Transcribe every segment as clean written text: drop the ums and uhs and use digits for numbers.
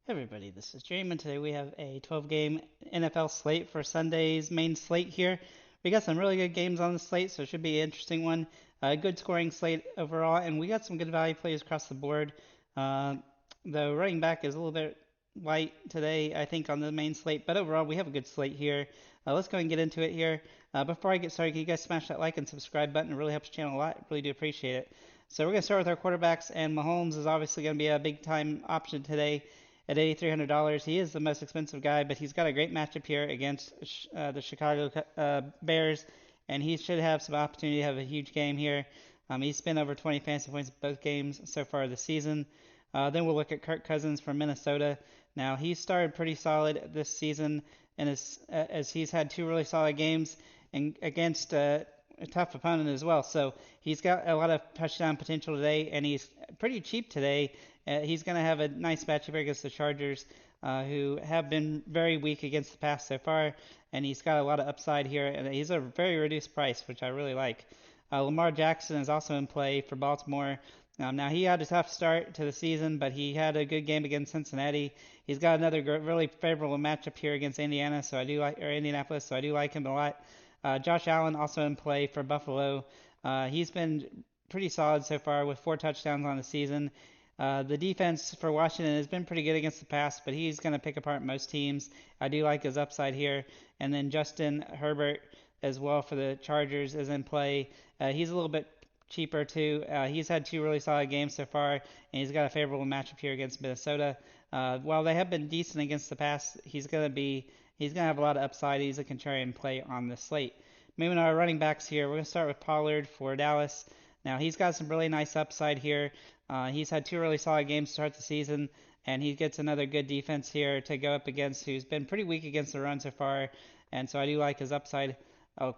Hey everybody, this is Jamie, and today we have a 12-game NFL slate for Sunday's main slate here. We got some really good games on the slate, so it should be an interesting one. Good scoring slate overall, and we got some good value plays across the board. Uh, the running back is a little bit light today, I think, on the main slate, but overall we have a good slate here. Let's go and get into it here. Before I get started, can you guys smash that like and subscribe button? It really helps the channel a lot. I really do appreciate it. So we're going to start with our quarterbacks, and Mahomes is obviously going to be a big time option today at $8,300. He is the most expensive guy, but he's got a great matchup here against the Chicago Bears, and he should have some opportunity to have a huge game here. He's spent over 20 fantasy points in both games so far this season. Then we'll look at Kirk Cousins from Minnesota. Now, he started pretty solid this season, and as he's had two really solid games and against a tough opponent as well. So he's got a lot of touchdown potential today, and he's pretty cheap today. He's going to have a nice matchup against the Chargers, who have been very weak against the pass so far, and he's got a lot of upside here, and he's a very reduced price, which I really like. Lamar Jackson is also in play for Baltimore. Now he had a tough start to the season, but he had a good game against Cincinnati. He's got another really favorable matchup here against Indiana, so I do like or Indianapolis, so I do like him a lot. Josh Allen also in play for Buffalo. He's been pretty solid so far with 4 touchdowns on the season. The defense for Washington has been pretty good against the pass, but he's going to pick apart most teams. I do like his upside here. And then Justin Herbert as well for the Chargers is in play. He's a little bit cheaper too. He's had two really solid games so far, and he's got a favorable matchup here against Minnesota. While they have been decent against the pass, he's gonna have a lot of upside. He's a contrarian play on the slate. Moving on to our running backs here, we're gonna start with Pollard for Dallas. Now he's got some really nice upside here. He's had two really solid games to start the season, and he gets another good defense here to go up against, who's been pretty weak against the run so far. And so I do like his upside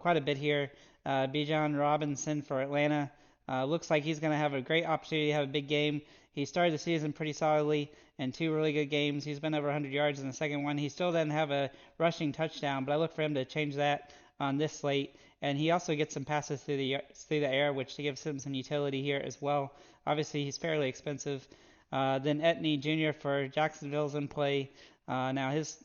quite a bit here. Bijan Robinson for Atlanta. Looks like he's going to have a great opportunity to have a big game. He started the season pretty solidly in two really good games. He's been over 100 yards in the second one. He still doesn't have a rushing touchdown, but I look for him to change that on this slate. And he also gets some passes through the air, which gives him some utility here as well. Obviously, he's fairly expensive. Then Etney Jr. for Jacksonville's in play. Now his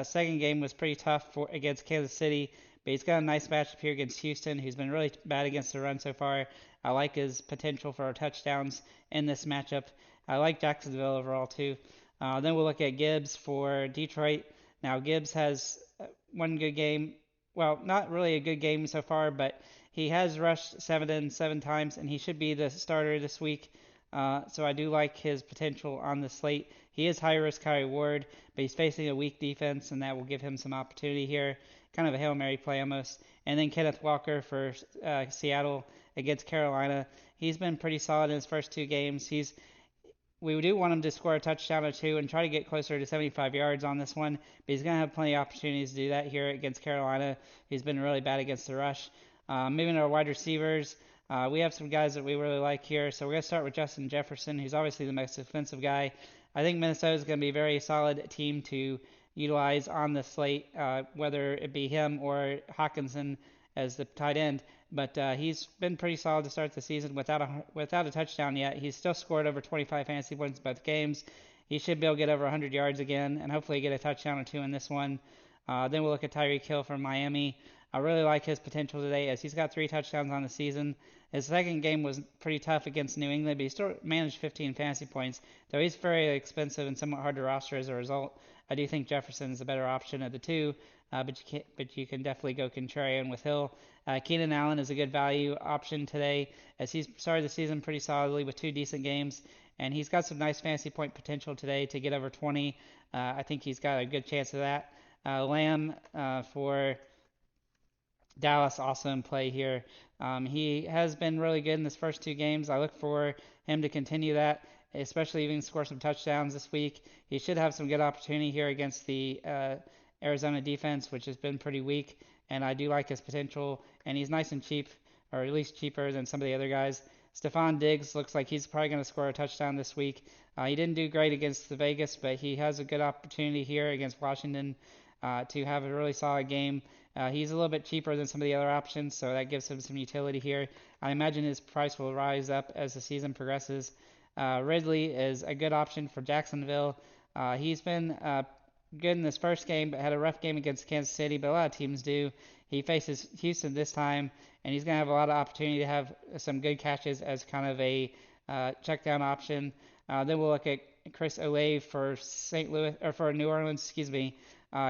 second game was pretty tough against Kansas City, but he's got a nice matchup here against Houston, who's been really bad against the run so far. I like his potential for touchdowns in this matchup. I like Jacksonville overall too. Then we'll look at Gibbs for Detroit. Now Gibbs has one good game. Well, not really a good game so far, but he has rushed 7 times, and he should be the starter this week. So I do like his potential on the slate. He is high risk, high reward, but he's facing a weak defense, and that will give him some opportunity here. Kind of a Hail Mary play almost. And then Kenneth Walker for Seattle against Carolina. He's been pretty solid in his first two games. We do want him to score a touchdown or two and try to get closer to 75 yards on this one, but he's going to have plenty of opportunities to do that here against Carolina. He's been really bad against the rush. Moving to our wide receivers, we have some guys that we really like here. So we're going to start with Justin Jefferson, who's obviously the most offensive guy. I think Minnesota is going to be a very solid team to utilize on the slate, whether it be him or Hawkinson as the tight end. But he's been pretty solid to start the season without a touchdown yet. He's still scored over 25 fantasy points in both games. He should be able to get over 100 yards again and hopefully get a touchdown or two in this one. Then we'll look at Tyreek Hill from Miami. I really like his potential today as he's got 3 touchdowns on the season. His second game was pretty tough against New England, but he still managed 15 fantasy points, though he's very expensive and somewhat hard to roster as a result. I do think Jefferson is a better option of the two, but you can definitely go contrarian with Hill. Keenan Allen is a good value option today as he's started the season pretty solidly with 2 decent games, and he's got some nice fantasy point potential today to get over 20. I think he's got a good chance of that. Lamb for Dallas also in play here. He has been really good in his first 2 games. I look for him to continue that, especially even score some touchdowns this week. He should have some good opportunity here against the Arizona defense, which has been pretty weak, and I do like his potential. And he's nice and cheap, or at least cheaper than some of the other guys. Stephon Diggs looks like he's probably going to score a touchdown this week. He didn't do great against the Vegas, but he has a good opportunity here against Washington to have a really solid game. He's a little bit cheaper than some of the other options, so that gives him some utility here. I imagine his price will rise up as the season progresses. Ridley is a good option for Jacksonville. He's been good in this first game, but had a rough game against Kansas City, but a lot of teams do. He faces Houston this time, and he's going to have a lot of opportunity to have some good catches as kind of a check down option. Then we'll look at Chris Olave for St. Louis or for New Orleans, excuse me.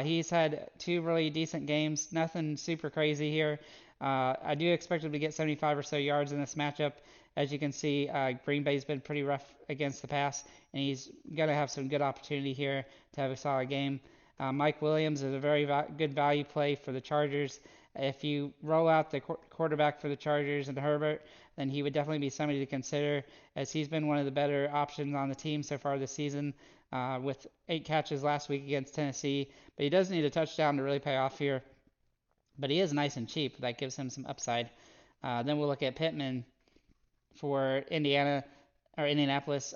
He's had two really decent games, nothing super crazy here. I do expect him to get 75 or so yards in this matchup. As you can see, Green Bay's been pretty rough against the pass, and he's going to have some good opportunity here to have a solid game. Mike Williams is a very good value play for the Chargers. If you roll out the quarterback for the Chargers and Herbert, then he would definitely be somebody to consider, as he's been one of the better options on the team so far this season, with 8 catches last week against Tennessee. But he does need a touchdown to really pay off here. But he is nice and cheap. That gives him some upside. Then we'll look at Pittman for Indianapolis.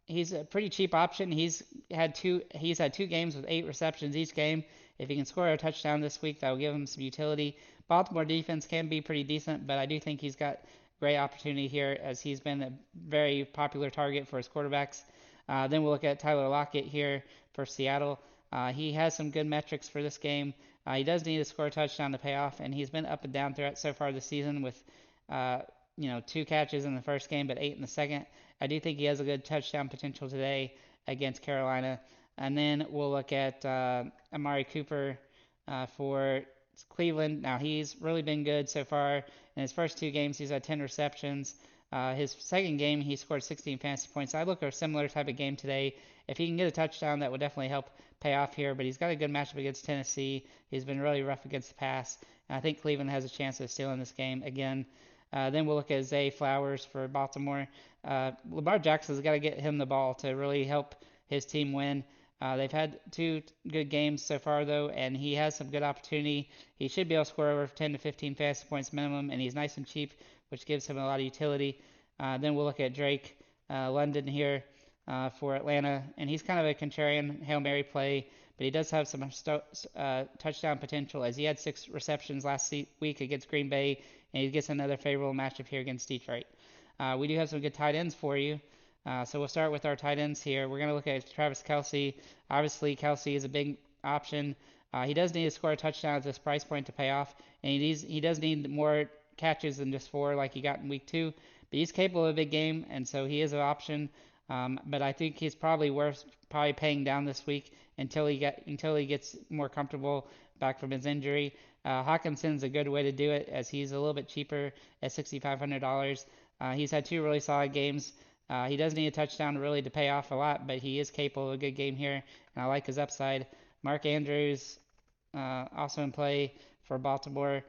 He's a pretty cheap option. He's had two games with 8 receptions each game. If he can score a touchdown this week, that will give him some utility. Baltimore defense can be pretty decent, but I do think he's got great opportunity here, as he's been a very popular target for his quarterbacks. Then we'll look at Tyler Lockett here for Seattle. He has some good metrics for this game. He does need to score a touchdown to pay off, and he's been up and down throughout so far this season with 2 catches in the first game, but 8 in the second. I do think he has a good touchdown potential today against Carolina. And then we'll look at Amari Cooper for Cleveland. Now, he's really been good so far. In his first 2 games, he's had 10 receptions. His second game, he scored 16 fantasy points. I look for a similar type of game today. If he can get a touchdown, that would definitely help pay off here. But he's got a good matchup against Tennessee. He's been really rough against the pass. And I think Cleveland has a chance of stealing this game again. Then we'll look at Zay Flowers for Baltimore. Lamar Jackson's got to get him the ball to really help his team win. They've had 2 good games so far, though, and he has some good opportunity. He should be able to score over 10 to 15 fantasy points minimum, and he's nice and cheap, which gives him a lot of utility. Then we'll look at Drake London here for Atlanta, and he's kind of a contrarian Hail Mary play, but he does have some touchdown potential, as he had 6 receptions last week against Green Bay, and he gets another favorable matchup here against Detroit. We do have some good tight ends for you. So we'll start with our tight ends here. We're going to look at Travis Kelce. Obviously, Kelce is a big option. He does need to score a touchdown at this price point to pay off, and he does need more catches than just 4 like he got in week 2. But he's capable of a big game, and so he is an option. But I think he's probably worth paying down this week until he gets more comfortable back from his injury. Hawkinson's a good way to do it, as he's a little bit cheaper at $6,500. He's had 2 really solid games. He does need a touchdown really to pay off a lot, but he is capable of a good game here, and I like his upside. Mark Andrews, also in play for Baltimore.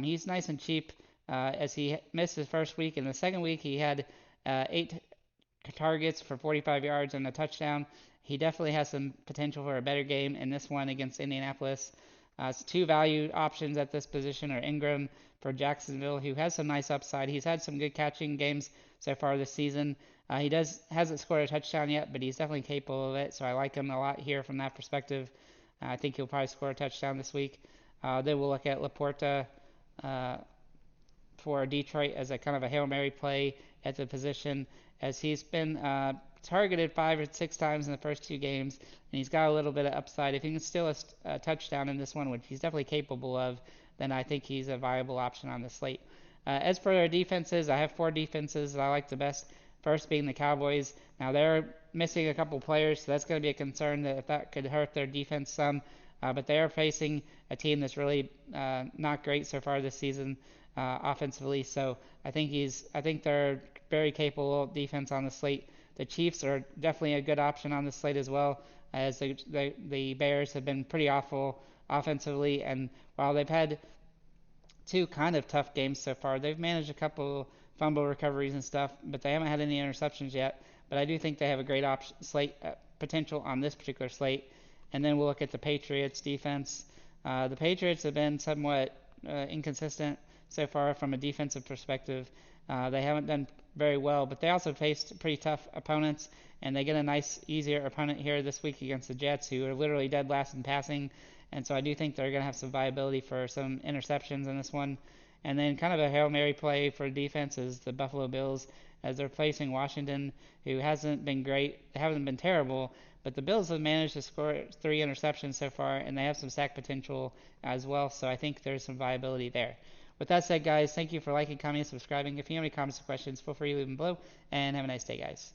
He's nice and cheap, as he missed his first week. In the second week, he had 8 targets for 45 yards and a touchdown. He definitely has some potential for a better game in this one against Indianapolis. 2 value options at this position are Ingram for Jacksonville, who has some nice upside. He's had some good catching games so far this season. He hasn't scored a touchdown yet, but he's definitely capable of it, so I like him a lot here from that perspective. I think he'll probably score a touchdown this week. Then we'll look at Laporta for Detroit as a kind of a Hail Mary play at the position, as he's been targeted 5 or 6 times in the first 2 games, and he's got a little bit of upside. If he can steal a touchdown in this one, which he's definitely capable of, then I think he's a viable option on the slate. As for our defenses, I have 4 defenses that I like the best. First being the Cowboys. Now they're missing a couple players, so that's going to be a concern that could hurt their defense some. But they are facing a team that's really not great so far this season offensively. So I think they're very capable defense on the slate. The Chiefs are definitely a good option on the slate as well, as the Bears have been pretty awful offensively, and while they've had 2 kind of tough games so far, they've managed a couple fumble recoveries and stuff, but they haven't had any interceptions yet. But I do think they have a great slate potential on this particular slate. And then we'll look at the Patriots defense. The Patriots have been somewhat inconsistent so far from a defensive perspective. They haven't done very well, but they also faced pretty tough opponents, and they get a nice, easier opponent here this week against the Jets, who are literally dead last in passing. And so I do think they're going to have some viability for some interceptions in this one. And then kind of a Hail Mary play for defense is the Buffalo Bills, as they're facing Washington, who hasn't been great. They haven't been terrible, But the Bills have managed to score 3 interceptions so far, and they have some sack potential as well. So I think there's some viability there. With that said, guys, thank you for liking, commenting, subscribing. If you have any comments or questions, feel free to leave them below. And have a nice day, guys.